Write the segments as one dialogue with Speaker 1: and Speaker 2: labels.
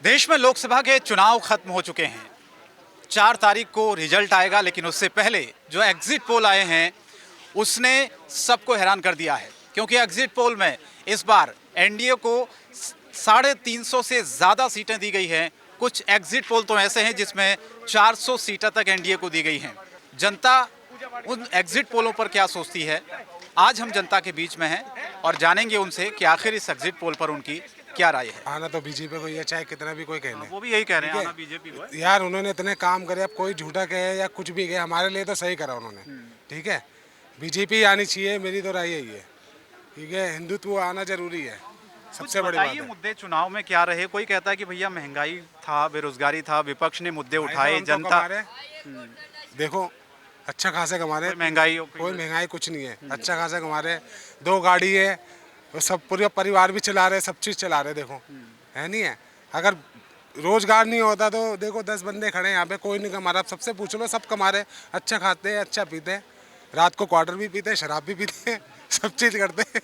Speaker 1: देश में लोकसभा के चुनाव खत्म हो चुके हैं। 4 तारीख को रिजल्ट आएगा, लेकिन उससे पहले जो एग्जिट पोल आए हैं उसने सबको हैरान कर दिया है, क्योंकि एग्जिट पोल में इस बार एनडीए को 350 से ज़्यादा सीटें दी गई हैं। कुछ एग्जिट पोल तो ऐसे हैं जिसमें 400 सीटें तक एनडीए को दी गई हैं। जनता उन एग्जिट पोलों पर क्या सोचती है, आज हम जनता के बीच में हैं और जानेंगे उनसे कि आखिर इस एग्जिट पोल पर उनकी क्या राय है।
Speaker 2: आना तो बीजेपी को ही है, चाहे कितना भी कोई कह ले।
Speaker 1: वो भी यही कह रहे हैं, आना बीजेपी को है।
Speaker 2: यार उन्होंने इतने काम करे, अब कोई झूठा कहे या कुछ भी कहे, हमारे लिए तो सही करा उन्होंने। ठीक है, बीजेपी आनी चाहिए, मेरी तो राय यही है। ठीक है, हिंदुत्व आना जरूरी है, सबसे बड़ी बात है।
Speaker 1: मुद्दे चुनाव में क्या रहे? कोई कहता है कि भैया महंगाई था, बेरोजगारी था, विपक्ष ने मुद्दे उठाए, जनता
Speaker 2: देखो अच्छा खासा कमा रहे,
Speaker 1: कोई
Speaker 2: महंगाई कुछ नहीं है, अच्छा खासा कमा रहे, 2 गाड़ी है, तो सब पूरे परिवार भी चला रहे, सब चीज़ चला रहे। देखो है नहीं है, अगर रोजगार नहीं होता तो देखो 10 बंदे खड़े हैं यहाँ पे, कोई नहीं कमा रहा। सबसे पूछ लो, सब कमा रहे, अच्छा खाते हैं, अच्छा पीते हैं, रात को क्वार्टर भी पीते हैं, शराब भी पीते हैं, सब चीज़ करते हैं।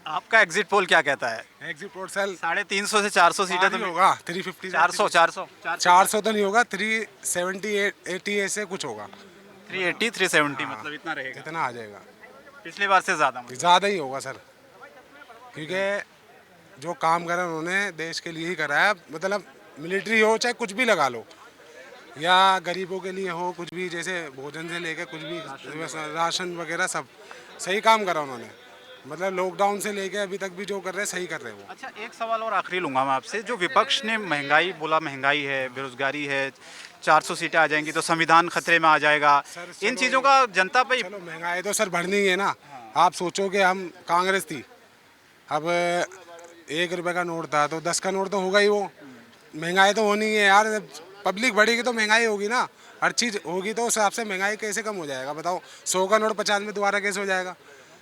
Speaker 1: आपका एग्जिट पोल क्या कहता है?
Speaker 2: एग्जिट पोल सेल
Speaker 1: 350 से 400 सीटें तो
Speaker 2: होगा, 350 400 तो नहीं होगा, 370 80 ऐसे कुछ होगा,
Speaker 1: 380 370 मतलब इतना रहेगा,
Speaker 2: इतना आ जाएगा।
Speaker 1: पिछली बार से ज़्यादा
Speaker 2: ही होगा सर, क्योंकि जो काम करा उन्होंने देश के लिए ही करा है। मतलब मिलिट्री हो चाहे कुछ भी लगा लो, या गरीबों के लिए हो, कुछ भी, जैसे भोजन से लेकर कुछ भी, राशन वगैरह सब सही काम करा उन्होंने। मतलब लॉकडाउन से लेके अभी तक भी जो कर रहे हैं सही कर रहे हैं वो।
Speaker 1: अच्छा, एक सवाल और आखिरी लूंगा मैं आपसे। जो विपक्ष ने महंगाई बोला, महंगाई है, बेरोजगारी है, 400 सीटें आ जाएंगी तो संविधान खतरे में आ जाएगा, इन चीज़ों का जनता पे।
Speaker 2: चलो महंगाई तो सर बढ़नी ही है ना। आप सोचो कि हम कांग्रेस थी, अब 1 रुपये का नोट था तो 10 का नोट तो होगा ही। वो महंगाई तो होनी है यार, पब्लिक बढ़ेगी तो महंगाई होगी ना, हर चीज़ होगी, तो उस हिसाब से महंगाई कैसे कम हो जाएगा बताओ? 100 का नोट 50 में दोबारा कैसे हो जाएगा?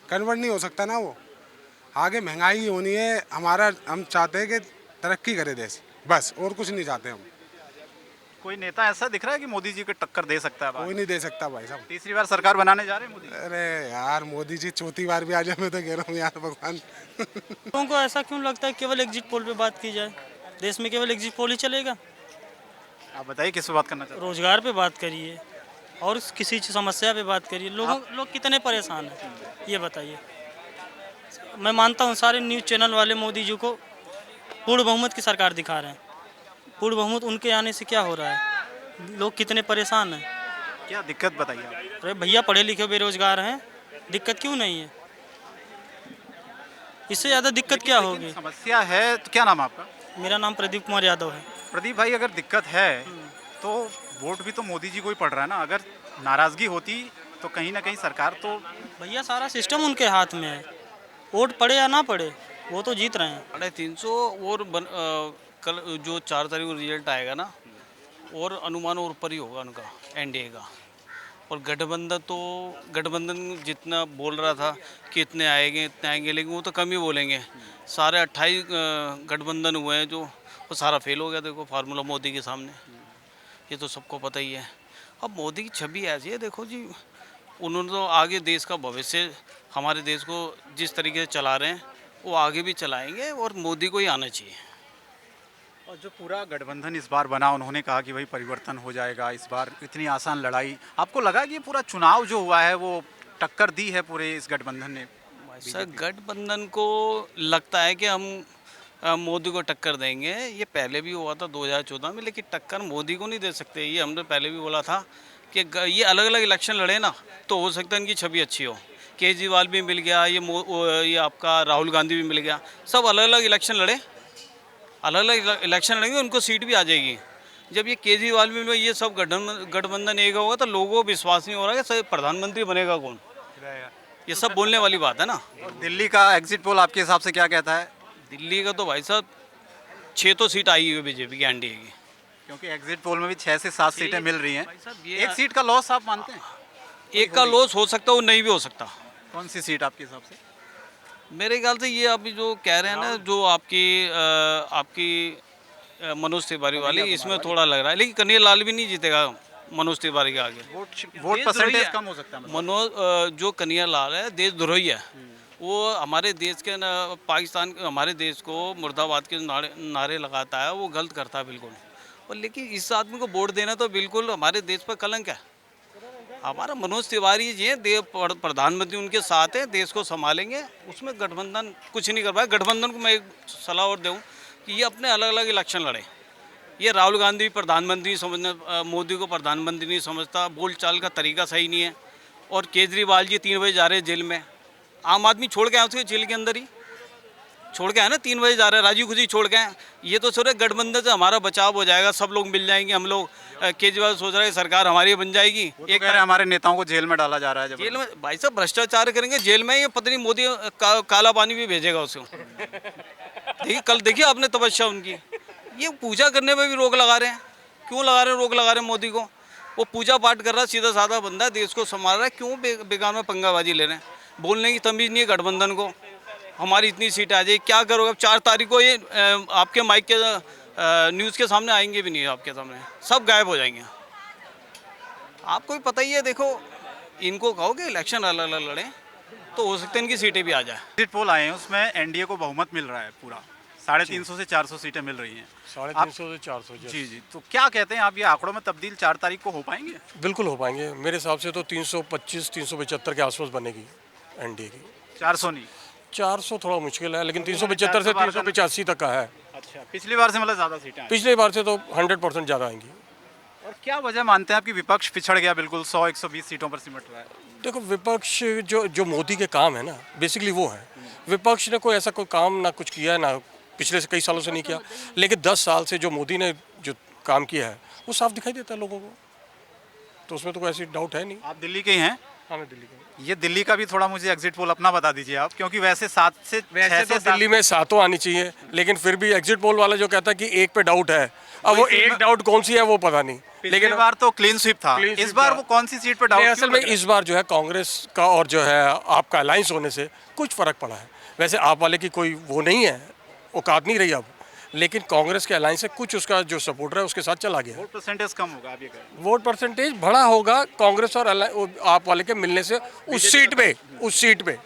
Speaker 2: कन्वर्ट नहीं हो सकता ना वो। आगे महंगाई ही होनी है हमारा, हम चाहते हैं कि तरक्की करे देश, बस, और कुछ नहीं चाहते हम।
Speaker 1: कोई नेता ऐसा दिख रहा है कि मोदी जी को टक्कर दे सकता है?
Speaker 2: कोई नहीं दे सकता भाई साहब।
Speaker 1: तीसरी बार सरकार बनाने जा रहे हैं मोदी?
Speaker 2: अरे यार मोदी जी चौथी बार भी आ जाए, मैं तो कह रहा हूँ यार भगवान।
Speaker 3: लोगों को ऐसा क्यों लगता है केवल एग्जिट पोल पे बात की जाए? देश में केवल एग्जिट पोल ही चलेगा?
Speaker 1: आप बताइए किस पे बात करना चाहते हैं?
Speaker 3: रोजगार पे बात करिए और किसी समस्या पे बात करिए। लोग कितने परेशान हैं ये बताइए। मैं मानता हूँ सारे न्यूज़ चैनल वाले मोदी जी को पूर्ण बहुमत की सरकार दिखा रहे हैं। पूर्ण बहुमत उनके आने से क्या हो रहा है? लोग कितने परेशान हैं।
Speaker 1: क्या दिक्कत बताइए आप?
Speaker 3: अरे भैया पढ़े लिखे बेरोजगार हैं, दिक्कत क्यों नहीं है? इससे ज़्यादा दिक्कत क्या होगी?
Speaker 1: समस्या है तो क्या नाम है आपका?
Speaker 3: मेरा नाम प्रदीप कुमार यादव है।
Speaker 1: प्रदीप भाई, अगर दिक्कत है तो वोट भी तो मोदी जी को ही पड़ रहा है ना। अगर नाराजगी होती तो कहीं ना कहीं सरकार तो।
Speaker 3: भैया सारा सिस्टम उनके हाथ में है, वोट पड़े या ना पड़े वो तो जीत रहे हैं।
Speaker 4: 350 और कल जो 4 तारीख को रिजल्ट आएगा ना, और अनुमान और ऊपर ही होगा उनका, एनडीए का। और गठबंधन जितना बोल रहा था कि इतने आएंगे, लेकिन वो तो कम ही बोलेंगे। सारे 28 गठबंधन हुए हैं जो, वो सारा फेल हो गया। देखो फार्मूला मोदी के सामने, ये तो सबको पता ही है। अब मोदी की छवि ऐसी है, देखो जी, उन्होंने तो आगे देश का भविष्य, हमारे देश को जिस तरीके से चला रहे हैं वो आगे भी चलाएंगे, और मोदी को ही आना चाहिए।
Speaker 1: और जो पूरा गठबंधन इस बार बना, उन्होंने कहा कि भाई परिवर्तन हो जाएगा इस बार, इतनी आसान लड़ाई। आपको लगा कि ये पूरा चुनाव जो हुआ है वो टक्कर दी है पूरे इस गठबंधन ने?
Speaker 4: सर गठबंधन को लगता है कि हम मोदी को टक्कर देंगे। ये पहले भी हुआ था 2014 में, लेकिन टक्कर मोदी को नहीं दे सकते। ये हमने पहले भी बोला था कि ये अलग अलग इलेक्शन लड़े ना तो हो सकता है इनकी छवि अच्छी हो। केजरीवाल भी मिल गया, ये आपका राहुल गांधी भी मिल गया, सब अलग अलग इलेक्शन लड़े, अलग अलग इलेक्शन लड़ेंगे, उनको सीट भी आ जाएगी। जब ये केजरीवाल भी मिल, ये सब गठबंधन एक होगा तो लोगों को विश्वास नहीं हो रहा है कि प्रधानमंत्री बनेगा कौन। ये सब बोलने वाली बात है ना।
Speaker 1: और दिल्ली का एग्जिट पोल आपके हिसाब से क्या कहता है?
Speaker 4: दिल्ली का तो भाई साहब 6 तो सीट आई हुई है बीजेपी की, एनडीए की।
Speaker 1: क्योंकि एग्जिट पोल में भी 6 से 7 सीटें मिल रही हैं।
Speaker 4: भाई साहब
Speaker 1: एक सीट का लॉस आप मानते हैं?
Speaker 4: एक का लॉस हो सकता है, वो नहीं भी हो सकता।
Speaker 1: कौन सी सीट आपके हिसाब से?
Speaker 4: मेरे ख्याल से ये अभी जो कह रहे हैं ना, जो आपकी मनोज तिवारी वाली, इसमें थोड़ा लग रहा है। लेकिन कन्हैया लाल भी नहीं जीतेगा मनोज तिवारी के आगे।
Speaker 1: वोट परसेंटेज कम हो सकता है।
Speaker 4: मनोज जो कन्हैया लाल है देशद्रोही है, वो हमारे देश के पाकिस्तान हमारे देश को मुर्दाबाद के नारे लगाता है, वो गलत करता है बिल्कुल। और लेकिन इस आदमी को वोट देना तो बिल्कुल हमारे देश पर कलंक है। हमारा मनोज तिवारी जी हैं, प्रधानमंत्री उनके साथ है, देश को संभालेंगे, उसमें गठबंधन कुछ नहीं कर पाया। गठबंधन को मैं एक सलाह और दूँ कि ये अपने अलग अलग इलेक्शन लड़े। ये राहुल गांधी प्रधानमंत्री समझना, मोदी को प्रधानमंत्री नहीं समझता, बोल चाल का तरीका सही नहीं है। और केजरीवाल जी 3 बजे जा रहे हैं जेल में, आम आदमी छोड़ के आए उसके जेल के अंदर ही छोड़ के आए ना, 3 बजे जा रहे हैं, राजीव खुशी छोड़ के आए। ये तो सोच रहे गठबंधन से हमारा बचाव हो जाएगा, सब लोग मिल जाएंगे, हम लोग केजरीवाल सोच रहे हैं सरकार हमारी बन जाएगी।
Speaker 1: एक कह रहे हैं हमारे नेताओं को जेल में डाला जा रहा है।
Speaker 4: जेल में भाई साहब भ्रष्टाचार करेंगे जेल में, ये पत्नी मोदी काला पानी भी भेजेगा उसको। देखिए कल देखिए आपने तपस्या उनकी, ये पूजा करने में भी रोक लगा रहे हैं। क्यों लगा रहे हैं रोक लगा रहे हैं मोदी को? वो पूजा पाठ कर रहा है, सीधा साधा बंदा है, देश को संभाल रहा है, क्यों बेकार में पंगाबाजी ले रहे हैं? बोलने की तमीज़ नहीं है गठबंधन को। हमारी इतनी सीट आ जाए, क्या करोगे? अब 4 तारीख को ये आपके माइक के न्यूज़ के सामने आएंगे भी नहीं, आपके सामने सब गायब हो जाएंगे। आपको भी पता ही है, देखो इनको कहोगे इलेक्शन अलग अलग लड़ें तो हो सकता है इनकी सीटें भी आ जाए।
Speaker 1: एग्जिट पोल आए हैं, उसमें एनडीए को बहुमत मिल रहा है पूरा, 350 से 400 सीटें मिल रही हैं।
Speaker 5: 350 से 400
Speaker 1: जी जी, तो क्या कहते हैं आप, ये आंकड़ों में तब्दील 4 तारीख को हो पाएंगे?
Speaker 5: बिल्कुल हो पाएंगे। मेरे हिसाब से तो 325-375 के आसपास बनेगी एनडीए की।
Speaker 1: 400 नहीं?
Speaker 5: 400 थोड़ा मुश्किल है, लेकिन 375 से 385 तक का है।
Speaker 1: अच्छा, पिछली बार से मतलब ज़्यादा सीटें आई।
Speaker 5: पिछले बार से तो 100% ज़्यादा आएंगी।
Speaker 1: और क्या वजह मानते हैं आपकी, विपक्ष पिछड़ गया, बिल्कुल 100-120 सीटों पर सिमट रहा है?
Speaker 5: देखो विपक्ष जो मोदी के काम है ना, बेसिकली वो है। विपक्ष ने कोई ऐसा कोई काम ना कुछ किया है, ना पिछले से कई सालों से नहीं किया, लेकिन 10 साल से जो मोदी ने जो काम किया है वो साफ दिखाई देता है लोगों को, तो उसमें तो कोई ऐसी डाउट है नहीं।
Speaker 1: आप दिल्ली के ही हैं?
Speaker 5: हाँ मैं दिल्ली का हूँ।
Speaker 1: ये दिल्ली का भी थोड़ा मुझे एग्जिट पोल अपना बता दीजिए आप, क्योंकि वैसे 7 से 6 से
Speaker 5: दिल्ली में 7 आनी चाहिए, लेकिन फिर भी एग्जिट पोल वाला जो कहता है कि एक पे डाउट है, अब वो एक डाउट कौन सी है वो पता नहीं।
Speaker 1: लेकिन बार तो क्लीन स्वीप था, इस बार वो कौन सी सीट पे डाउट?
Speaker 5: असल में इस बार जो है कांग्रेस का और जो है आपका अलायंस होने से कुछ फर्क पड़ा है। वैसे आप वाले की कोई वो नहीं है, औकात नहीं रही अब, लेकिन कांग्रेस के अलायंस से कुछ उसका जो सपोर्टर है उसके साथ चला गया।
Speaker 1: वोट परसेंटेज कम होगा, आप ये कह रहे हैं?
Speaker 5: वोट परसेंटेज बढ़ा होगा कांग्रेस और आप वाले के मिलने से उस सीट पे।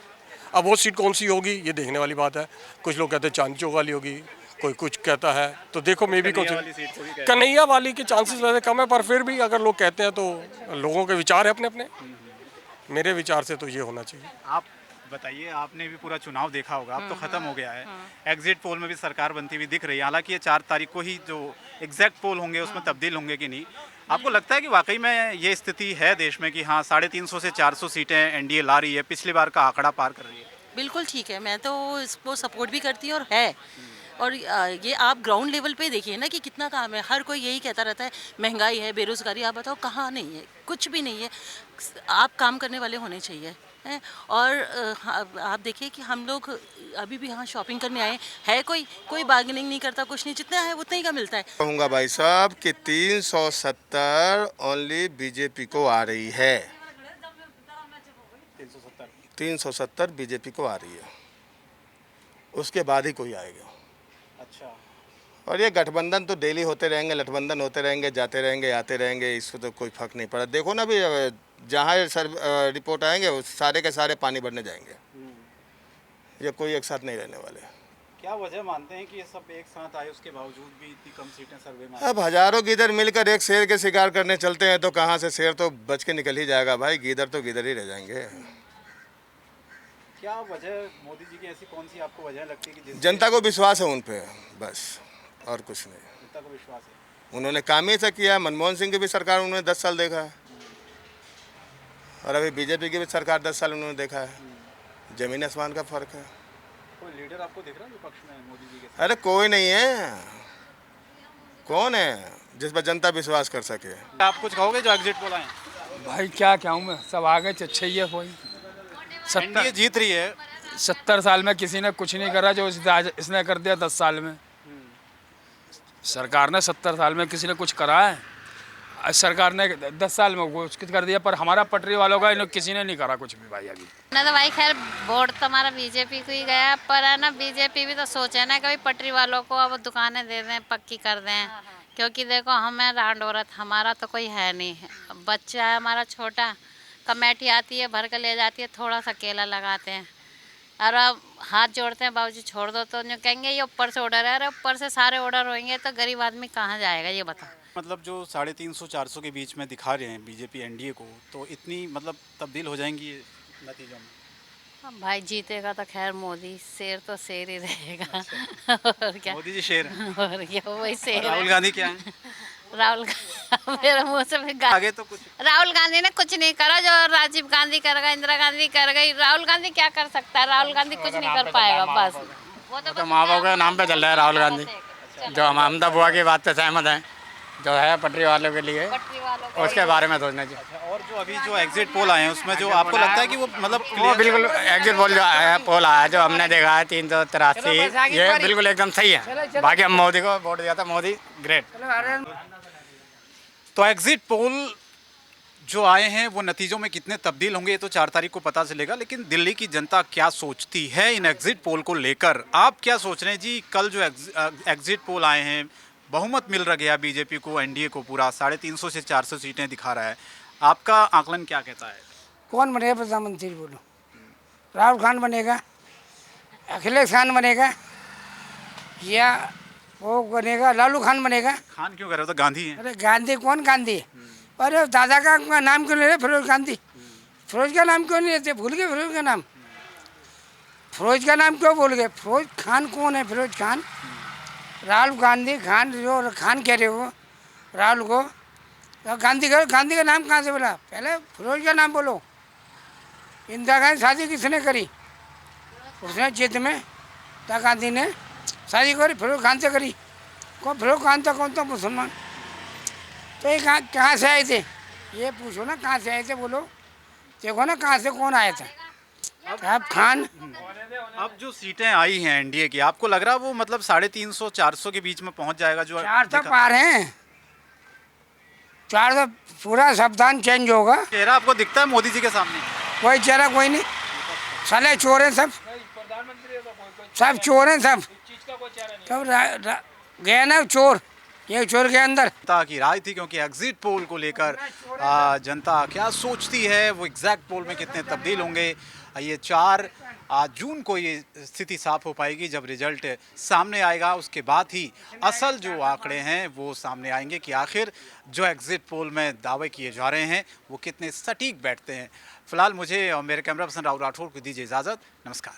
Speaker 5: अब वो सीट कौन सी होगी ये देखने वाली बात है। कुछ लोग कहते हैं चांदी चौक वाली होगी, कोई कुछ कहता है, तो देखो मे भी कन्हैया वाली के चांसेस वैसे कम है, पर फिर भी अगर लोग कहते हैं तो लोगों के विचार है अपने अपने। मेरे विचार से तो ये होना चाहिए।
Speaker 1: आप बताइए, आपने भी पूरा चुनाव देखा होगा, अब तो खत्म हो गया है, एग्जिट पोल में भी सरकार बनती हुई दिख रही है, हालांकि ये 4 तारीख को ही जो एग्जैक्ट पोल होंगे उसमें तब्दील होंगे कि नहीं। आपको लगता है कि वाकई में ये स्थिति है देश में कि हाँ 350 से 400 सीटें एनडीए ला रही है, पिछली बार का आंकड़ा पार कर रही है?
Speaker 6: बिल्कुल ठीक है, मैं तो इसको सपोर्ट भी करती हूँ और है। और ये आप ग्राउंड लेवल पे देखिए ना कि कितना काम है। हर कोई यही कहता रहता है महंगाई है, बेरोज़गारी, आप बताओ कहाँ नहीं है? कुछ भी नहीं है। आप काम करने वाले होने चाहिए हैं। और आप देखिए कि हम लोग अभी भी यहाँ शॉपिंग करने आए हैं, कोई बार्गेनिंग नहीं करता, कुछ नहीं, जितना है उतना ही का मिलता है।
Speaker 7: कहूँगा भाई साहब कि 370 ओनली बीजेपी को आ रही है। 370 बीजेपी को आ रही है, उसके बाद ही कोई आएगा।
Speaker 1: अच्छा,
Speaker 7: और ये गठबंधन तो डेली होते रहेंगे, गठबंधन होते रहेंगे, जाते रहेंगे, आते रहेंगे, इसको तो कोई फर्क नहीं पड़ा। देखो ना भी जहाँ रिपोर्ट आएंगे वो सारे के सारे पानी भरने जाएंगे, ये कोई एक साथ नहीं रहने वाले।
Speaker 1: क्या वजह मानते हैं कि ये सब एक साथ आए उसके बावजूद भी इतनी कम सीटें सर्वे में?
Speaker 7: अब हजारों गीदड़ मिलकर एक शेर के शिकार करने चलते हैं तो कहाँ से शेर तो बच के निकल ही जाएगा भाई, गीदड़ तो गीदड़ ही रह जाएंगे।
Speaker 1: क्या वजह मोदी जी की ऐसी कौन सी आपको वजह लगती है कि जिससे
Speaker 7: जनता को विश्वास है उन पे, बस और कुछ नहीं।
Speaker 1: जनता को विश्वास है?
Speaker 7: उन्होंने काम ही ऐसा किया है। मनमोहन सिंह की भी सरकार उन्होंने 10 साल देखा है, और अभी बीजेपी की भी सरकार 10 साल उन्होंने देखा है। जमीन आसमान का फर्क है।
Speaker 1: कोई लीडर आपको दिख रहा है विपक्ष में मोदी जी के साथ?
Speaker 7: अरे कोई नहीं है। कौन है जिस पर जनता विश्वास कर सके?
Speaker 1: आप कुछ कहोगे जो एग्जिट पोल आए?
Speaker 8: भाई क्या कहूँ मैं, सब आगे अच्छे ही है। कोई
Speaker 1: एनडीए जीत रही है।
Speaker 8: 70 साल में किसी ने कुछ नहीं करा जो इसने कर दिया 10 साल में। सरकार ने 70 साल में किसी ने कुछ करा है? सरकार ने 10 साल में कुछ कर दिया, पर हमारा पटरी वालों का किसी ने नहीं करा कुछ भी भाई अभी।
Speaker 9: ना तो भाई खैर वोट तो हमारा बीजेपी को ही गया, पर है ना बीजेपी भी तो सोचे ना कि पटरी वालों को अब दुकानें दे दें, पक्की कर दें, क्योंकि देखो हमें रांड औरत हमारा तो कोई है नहीं। बच्चा है हमारा छोटा, कमेटी आती है भर कर ले जाती है, थोड़ा सा केला लगाते हैं। और अब हाथ जोड़ते हैं बाबूजी छोड़ दो, तो जो कहेंगे ये ऊपर से ऑर्डर है, अरे ऊपर से सारे ऑर्डर होंगे तो गरीब आदमी कहाँ जाएगा ये बताओ।
Speaker 1: मतलब जो 350-400 के बीच में दिखा रहे हैं बीजेपी एनडीए को, तो इतनी मतलब तब्दील हो जाएंगी ये नतीजों में?
Speaker 9: अब भाई जीतेगा तो खैर मोदी, शेर तो शेर ही रहेगा। और क्या,
Speaker 1: मोदी जी शेर हैं।
Speaker 9: और क्या वही शेर
Speaker 1: राहुल
Speaker 9: है।
Speaker 1: गांधी क्या है?
Speaker 9: राहुल मेरे मुंह से फिर
Speaker 1: आगे तो कुछ
Speaker 9: राहुल गांधी ने कुछ नहीं करा जो राजीव गांधी कर गए, इंदिरा गांधी कर गई। राहुल गांधी क्या कर सकता है? राहुल गांधी कुछ नहीं कर पाएगा बस। वो तो
Speaker 10: माँ बाप के नाम पे चल रहा है राहुल गांधी, जो हम अहमदा बुआ की बात से सहमत हैं, जो है पटरी वालों के लिए,
Speaker 9: पटरी वालों को
Speaker 10: उसके बारे में सोचना चाहिए।
Speaker 1: और जो अभी जो एग्जिट पोल आए हैं उसमें जो आपको लगता है कि वो मतलब
Speaker 10: वो बिल्कुल एग्जिट पोल जो आया पोल आया जो हमने देखा है 383, ये बिल्कुल एकदम सही है। बाकी हम मोदी को वोट दिया था, मोदी ग्रेट।
Speaker 1: तो एग्जिट पोल जो आए हैं वो नतीजों में कितने तब्दील होंगे ये तो 4 तारीख को पता चलेगा, लेकिन दिल्ली की जनता क्या सोचती है इन एग्जिट पोल को लेकर? आप क्या सोच रहे हैं जी? कल जो एग्जिट पोल आए हैं, बहुमत मिल रहा गया बीजेपी को, एनडीए को पूरा 350 से 400 सीटें दिखा रहा है, आपका आकलन क्या कहता है?
Speaker 11: कौन बनेगा प्रधानमंत्री बोलो? राहुल खान बनेगा, अखिलेश खान बनेगा, या वो बनेगा लालू खान बनेगा?
Speaker 1: खान क्यों कर रहे हो? तो गांधी हैं।
Speaker 11: अरे गांधी कौन गांधी? अरे दादा का नाम क्यों ले रहे? फिरोज गांधी। फिरोज का नाम क्यों नहीं लेते? भूल गए फिरोज का नाम? फिरोज का नाम क्यों भूल गए? फिरोज खान कौन है? फिरोज खान, राहुल गांधी खान, जो खान कह रहे हो राहुल को, तो गांधी का नाम कहाँ से बोला? पहले फिरोज का नाम बोलो। इंदिरा गांधी शादी किसने करी? उसने जिद में इंदिरा गांधी ने शादी करी, फिरोज खान से करी। कौन फिरोज खान था? कौन था? मुसलमान। तो ये कहाँ से आए थे? ये पूछो ना, कहाँ से आए थे बोलो। देखो ना कहाँ से कौन आया था। साहब खान।
Speaker 1: अब जो सीटें आई हैं एनडीए की, आपको लग रहा है वो मतलब 350-400 के बीच में पहुंच जाएगा? जो
Speaker 11: 400 पार हैं, 400 पूरा संविधान चेंज होगा।
Speaker 1: चेहरा आपको दिखता है मोदी जी के सामने?
Speaker 11: कोई चेहरा कोई नहीं, साले चोर हैं सब, सब चोर हैं सब। गया ना चोर, ये चोर के अंदर।
Speaker 1: जनता की राय थी, क्योंकि एग्जिट पोल को लेकर जनता क्या सोचती है, वो एग्जैक्ट पोल में कितने तब्दील होंगे, ये 4 जून को ये स्थिति साफ हो पाएगी जब रिजल्ट सामने आएगा। उसके बाद ही असल जो आंकड़े हैं वो सामने आएंगे कि आखिर जो एग्जिट पोल में दावे किए जा रहे हैं वो कितने सटीक बैठते हैं। फिलहाल मुझे और मेरे कैमरा पर्सन राहुल राठौर को दीजिए इजाज़त। नमस्कार।